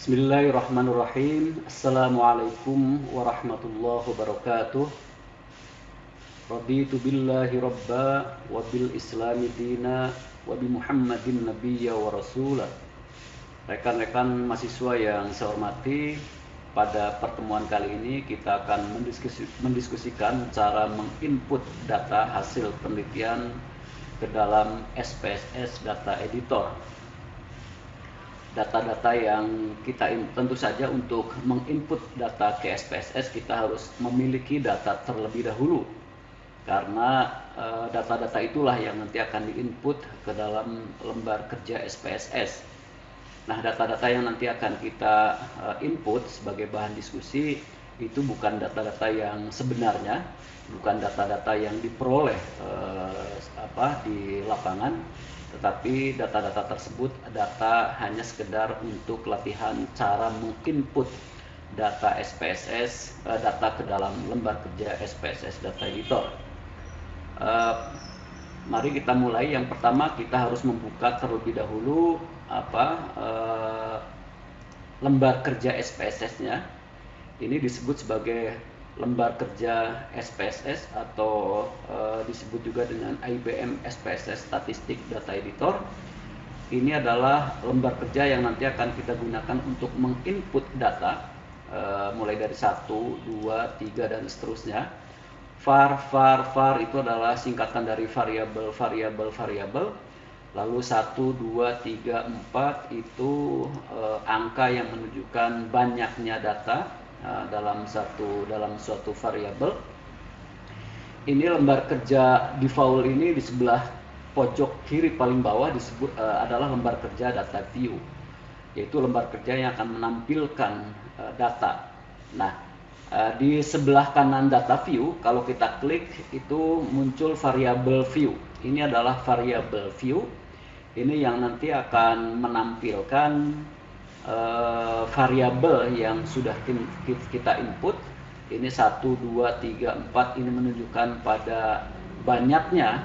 Bismillahirrahmanirrahim. Assalamualaikum warahmatullahi wabarakatuh. Raditu billahi rabba wa bil islami dina wa bi Muhammadin nabiyya wa rasula. Rekan-rekan mahasiswa yang saya hormati, pada pertemuan kali ini kita akan mendiskusikan cara menginput data hasil penelitian ke dalam SPSS Data Editor. Data-data yang kita tentu saja untuk menginput data ke SPSS kita harus memiliki data terlebih dahulu, karena data-data itulah yang nanti akan diinput ke dalam lembar kerja SPSS. Nah, data-data yang nanti akan kita input sebagai bahan diskusi itu bukan data-data yang sebenarnya, bukan data-data yang diperoleh di lapangan, tetapi data-data tersebut data hanya sekedar untuk latihan cara menginput data SPSS, data ke dalam lembar kerja SPSS Data Editor. Mari kita mulai. Yang pertama, kita harus membuka terlebih dahulu lembar kerja SPSS-nya. Ini disebut sebagai lembar kerja SPSS atau disebut juga dengan IBM SPSS Statistik Data Editor. Ini adalah lembar kerja yang nanti akan kita gunakan untuk menginput data mulai dari 1, 2, 3 dan seterusnya. var itu adalah singkatan dari variabel. Lalu 1, 2, 3, 4 itu angka yang menunjukkan banyaknya data dalam suatu variabel. Ini lembar kerja default ini di sebelah pojok kiri paling bawah disebut adalah lembar kerja data view, yaitu lembar kerja yang akan menampilkan data. Nah, di sebelah kanan data view, kalau kita klik itu muncul variabel view. Ini adalah variabel view. Ini yang nanti akan menampilkan variabel yang sudah kita input. Ini 1, 2, 3, 4 ini menunjukkan pada banyaknya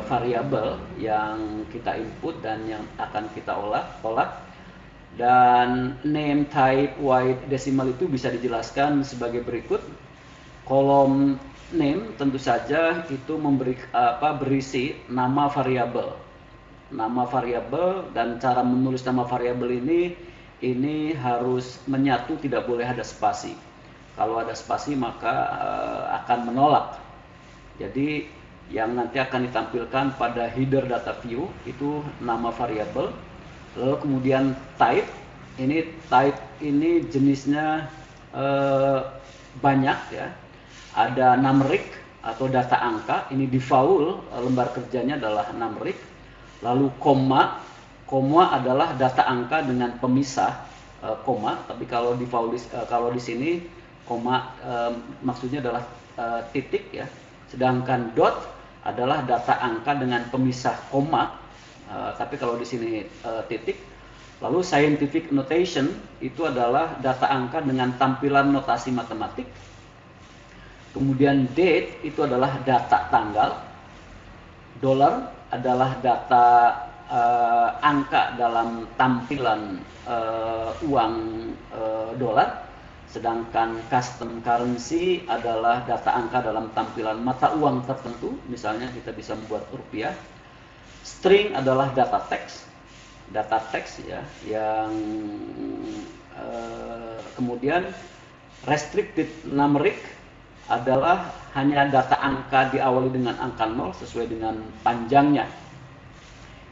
variabel yang kita input dan yang akan kita olah. Dan name, type, weight, decimal itu bisa dijelaskan sebagai berikut. Kolom name tentu saja itu berisi nama variabel. Nama variabel dan cara menulis nama variabel ini harus menyatu, tidak boleh ada spasi. Kalau ada spasi maka akan menolak. Jadi yang nanti akan ditampilkan pada header data view itu nama variabel. Lalu kemudian type ini jenisnya banyak ya. Ada numeric atau data angka, ini default lembar kerjanya adalah numeric. Lalu koma adalah data angka dengan pemisah koma, tapi kalau di sini koma maksudnya adalah titik ya. Sedangkan dot adalah data angka dengan pemisah koma, tapi kalau di sini titik. Lalu scientific notation itu adalah data angka dengan tampilan notasi matematik. Kemudian date itu adalah data tanggal. Dollar adalah data angka dalam tampilan uang dolar. Sedangkan custom currency adalah data angka dalam tampilan mata uang tertentu. Misalnya kita bisa membuat rupiah. String adalah data teks ya, yang kemudian restricted numeric adalah hanya data angka diawali dengan angka 0 sesuai dengan panjangnya.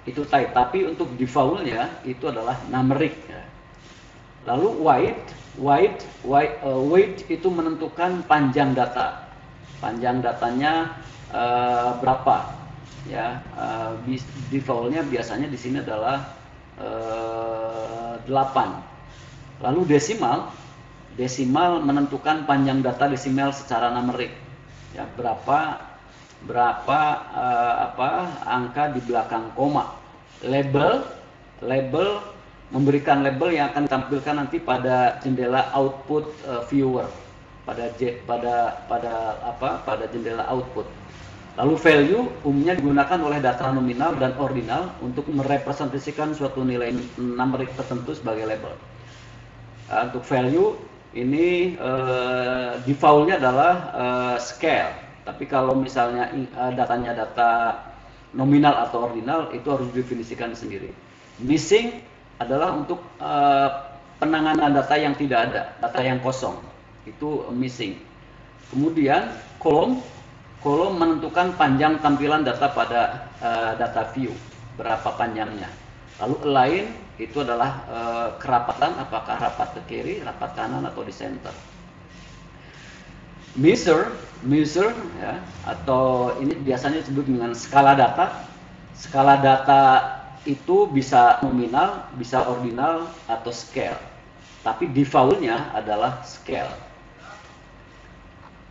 Itu type, tapi untuk defaultnya itu adalah numeric ya. Lalu weight itu menentukan panjang data. Panjang datanya berapa ya. Defaultnya biasanya di sini adalah 8. Lalu desimal menentukan panjang data desimal secara numerik ya, berapa angka di belakang koma. Label memberikan label yang akan ditampilkan nanti pada jendela output viewer, pada jendela output. Lalu value umumnya digunakan oleh data nominal dan ordinal untuk merepresentasikan suatu nilai numerik tertentu sebagai label. Untuk value ini defaultnya adalah scale. Tapi kalau misalnya datanya data nominal atau ordinal, itu harus didefinisikan sendiri. Missing adalah untuk penanganan data yang tidak ada, data yang kosong, itu missing. Kemudian kolom menentukan panjang tampilan data pada data view, berapa panjangnya. Lalu align itu adalah kerapatan, apakah rapat ke kiri, rapat kanan, atau di center. Measure ya, atau ini biasanya disebut dengan skala data. Skala data itu bisa nominal, bisa ordinal, atau scale. Tapi defaultnya adalah scale.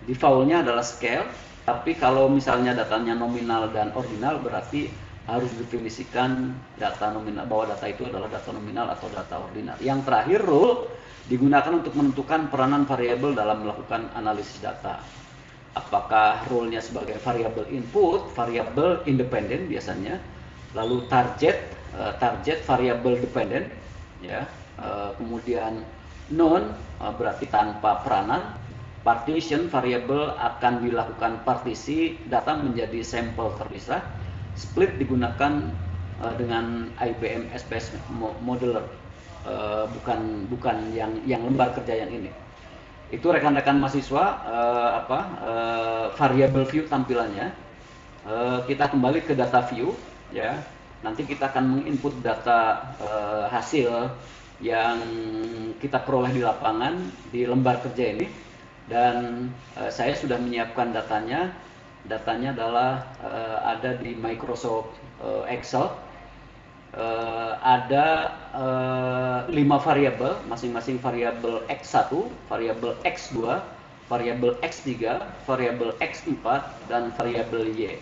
Defaultnya adalah scale, tapi kalau misalnya datanya nominal dan ordinal, berarti harus definisikan data nominal, bahwa data itu adalah data nominal atau data ordinal. Yang terakhir, rule digunakan untuk menentukan peranan variabel dalam melakukan analisis data. Apakah rule-nya sebagai variabel input, variabel independen biasanya, lalu target variabel dependen, ya, kemudian non berarti tanpa peranan, partition variabel akan dilakukan partisi data menjadi sampel terpisah, split digunakan dengan IBM SPS Modeler, bukan yang lembar kerja yang ini. Itu rekan-rekan mahasiswa variable view tampilannya. Kita kembali ke data view, ya. Nanti kita akan menginput data hasil yang kita peroleh di lapangan di lembar kerja ini, dan saya sudah menyiapkan datanya. Datanya adalah ada di Microsoft Excel. Ada 5 variabel, masing-masing variabel X1, variabel X2, variabel X3, variabel X4, dan variabel Y.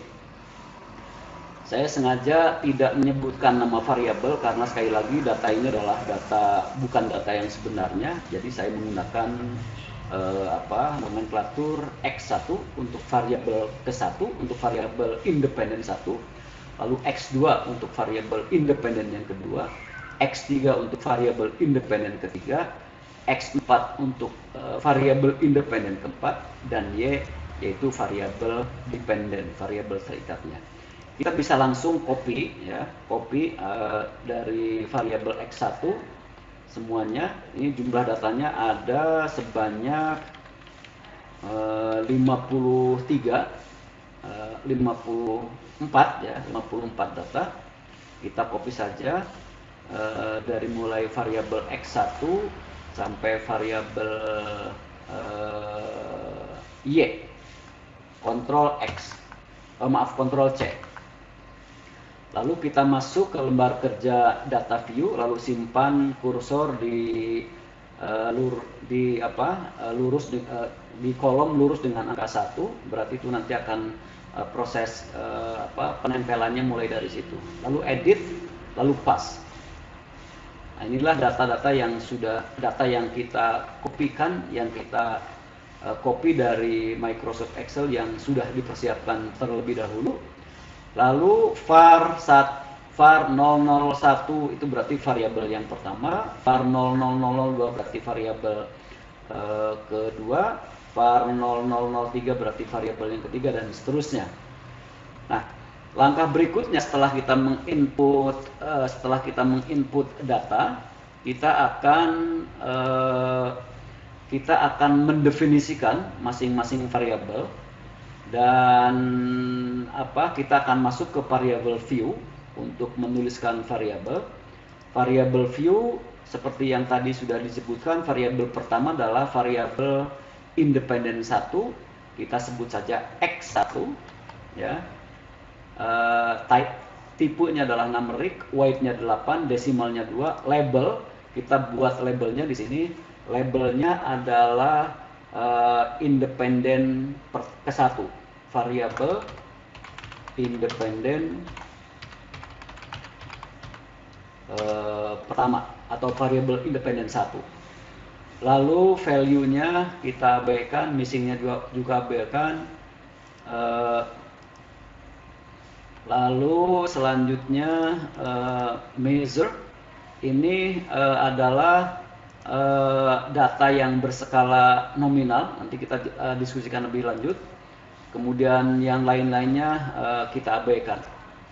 Saya sengaja tidak menyebutkan nama variabel karena sekali lagi data ini adalah bukan data yang sebenarnya. Jadi saya menggunakan nomenklatur X1 untuk variabel ke-1, untuk variabel independen 1, lalu X2 untuk variabel independen yang kedua, X3 untuk variabel independen ketiga, X4 untuk variabel independen keempat, dan Y yaitu variabel dependen, variabel terikatnya. Kita bisa langsung copy dari variabel X1 semuanya. Ini jumlah datanya ada sebanyak 54 data. Kita copy saja dari mulai variabel X1 sampai variabel Y, Ctrl C. Lalu kita masuk ke lembar kerja data view, lalu simpan kursor di kolom lurus dengan angka 1, berarti itu nanti akan proses penempelannya mulai dari situ. Lalu edit, lalu pass. Nah, inilah data-data yang kita kopikan, yang kita copy dari Microsoft Excel yang sudah dipersiapkan terlebih dahulu. Lalu var 001 itu berarti variabel yang pertama, var 0002 berarti variabel kedua, var 0003 berarti variabel yang ketiga, dan seterusnya. Nah, langkah berikutnya setelah kita menginput data, kita akan mendefinisikan masing-masing variabel. Dan kita akan masuk ke variabel view untuk menuliskan variabel. Variabel view seperti yang tadi sudah disebutkan, variabel pertama adalah variabel independen 1. Kita sebut saja X1, ya. Tipenya adalah numeric, weight-nya 8, desimalnya 2, label kita buat labelnya di sini. Labelnya adalah independen ke-1, variabel independen pertama atau variabel independen 1. Lalu value-nya kita abaikan, missing-nya juga abaikan. Lalu selanjutnya measure ini adalah data yang berskala nominal, nanti kita diskusikan lebih lanjut. Kemudian yang lain-lainnya kita abaikan.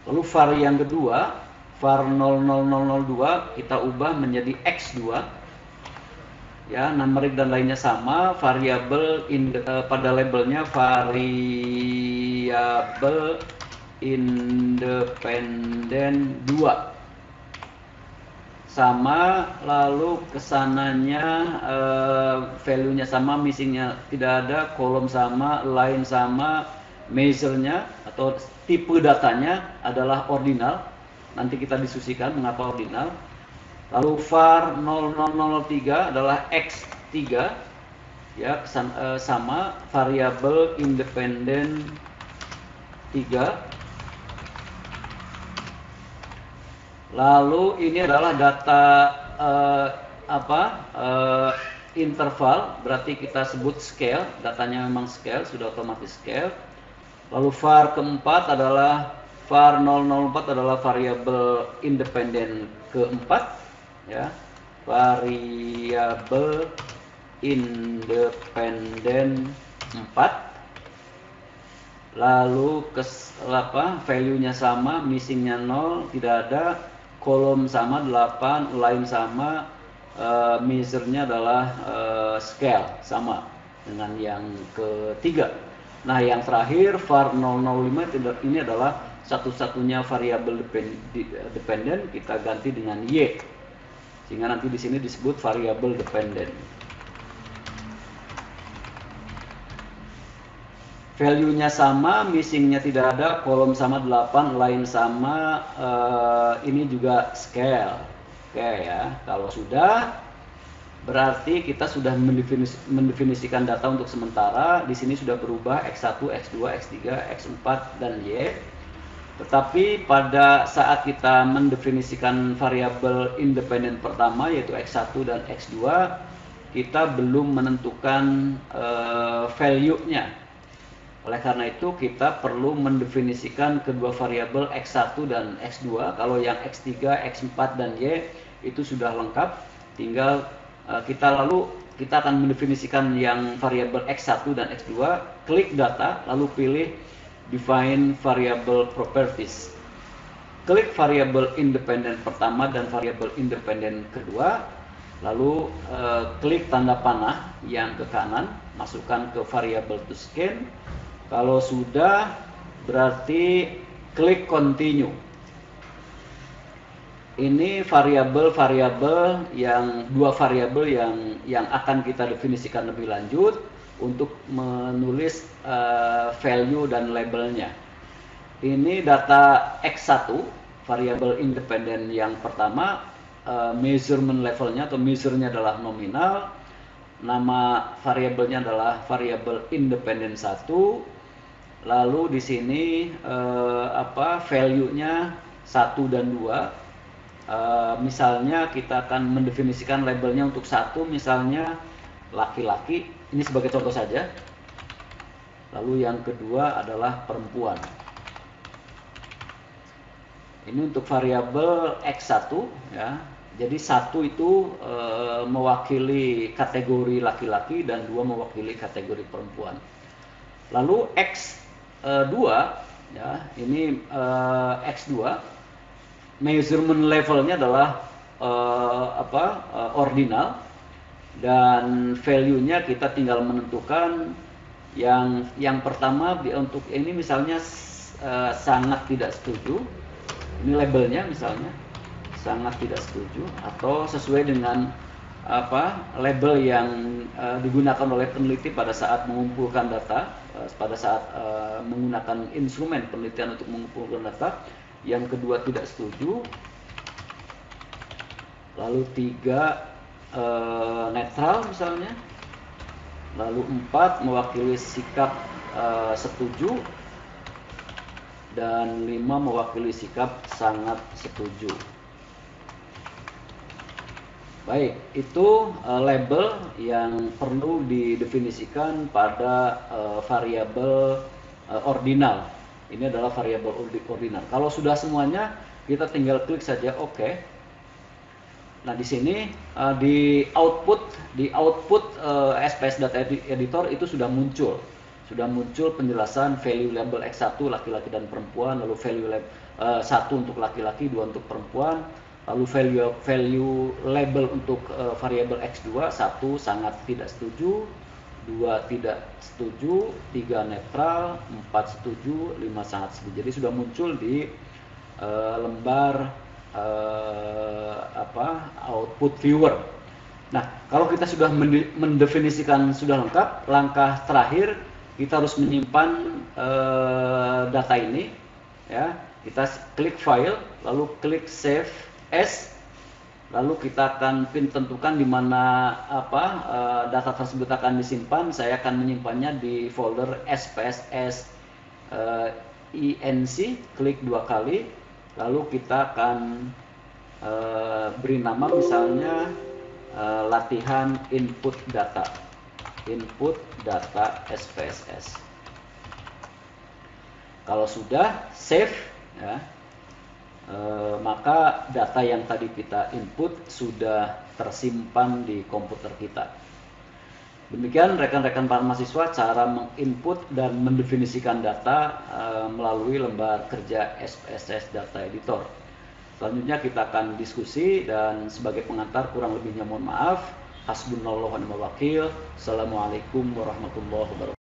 Lalu var yang kedua, var 00002 kita ubah menjadi X2. Ya, numerik dan lainnya sama, variabel pada labelnya variabel independen 2 sama, lalu kesananya value-nya sama, missingnya tidak ada, kolom sama, line sama, measure-nya atau tipe datanya adalah ordinal. Nanti kita diskusikan mengapa ordinal. Lalu var 0003 adalah X3, ya, sama, variabel independen 3. Lalu ini adalah data interval, berarti kita sebut scale, datanya memang scale, sudah otomatis scale. Lalu var keempat adalah var 004 adalah variabel independen keempat, ya, variabel independen 4. Lalu value-nya sama, missing-nya 0, tidak ada, kolom sama 8, line sama, measure-nya adalah scale sama dengan yang ketiga. Nah, yang terakhir var 005 ini adalah satu-satunya variabel dependen, kita ganti dengan Y, sehingga nanti di sini disebut variabel dependen. Value-nya sama, missing-nya tidak ada, kolom sama 8, line sama, ini juga scale. Oke ya, kalau sudah, berarti kita sudah mendefinisikan data untuk sementara. Di sini sudah berubah X1, X2, X3, X4, dan Y. Tetapi pada saat kita mendefinisikan variabel independen pertama, yaitu X1 dan X2, kita belum menentukan value-nya. Oleh karena itu kita perlu mendefinisikan kedua variabel X1 dan X2. Kalau yang X3, X4, dan Y itu sudah lengkap. Tinggal kita akan mendefinisikan yang variabel X1 dan X2. Klik data, lalu pilih define variable properties. Klik variabel independen pertama dan variabel independen kedua. Lalu klik tanda panah yang ke kanan, masukkan ke variable to scan. Kalau sudah, berarti klik continue. Ini variabel-variabel dua variabel yang akan kita definisikan lebih lanjut untuk menulis value dan labelnya. Ini data X1, variabel independen yang pertama, measurement levelnya atau measure-nya adalah nominal. Nama variabelnya adalah variabel independen 1. Lalu di sini value-nya 1 dan 2. Misalnya kita akan mendefinisikan labelnya untuk 1, misalnya laki-laki. Ini sebagai contoh saja. Lalu yang kedua adalah perempuan. Ini untuk variabel X1, ya. Jadi 1 itu mewakili kategori laki-laki dan 2 mewakili kategori perempuan. Lalu X2, ya, ini X2, measurement levelnya adalah ordinal, dan value-nya kita tinggal menentukan yang pertama. Untuk ini misalnya sangat tidak setuju, ini labelnya misalnya sangat tidak setuju, atau sesuai dengan label yang digunakan oleh peneliti pada saat mengumpulkan data, pada saat menggunakan instrumen penelitian untuk mengumpulkan data. Yang kedua tidak setuju. Lalu 3 netral misalnya. Lalu 4 mewakili sikap setuju, dan 5 mewakili sikap sangat setuju. Baik, itu label yang perlu didefinisikan pada variabel ordinal. Ini adalah variabel ordinal. Kalau sudah semuanya, kita tinggal klik saja OK. Nah, di sini di output SPS Data Editor itu sudah muncul penjelasan value label X1 laki-laki dan perempuan, lalu value label 1 untuk laki-laki, 2 untuk perempuan, lalu value label untuk variabel X2, 1 sangat tidak setuju, 2 tidak setuju, 3 netral, 4 setuju, 5 sangat setuju. Jadi sudah muncul di lembar output viewer. Nah, kalau kita sudah mendefinisikan sudah lengkap, langkah terakhir kita harus menyimpan data ini, ya. Kita klik file, lalu klik save as, lalu kita akan tentukan di mana data tersebut akan disimpan. Saya akan menyimpannya di folder SPSS INC, klik 2 kali, lalu kita akan beri nama misalnya latihan input data SPSS. Kalau sudah save, ya, maka data yang tadi kita input sudah tersimpan di komputer kita. Demikian rekan-rekan para mahasiswa cara menginput dan mendefinisikan data melalui lembar kerja SPSS Data Editor. Selanjutnya kita akan diskusi, dan sebagai pengantar kurang lebihnya mohon maaf. Hasbunallahu wa ni'mal wakil. Assalamualaikum warahmatullahi wabarakatuh.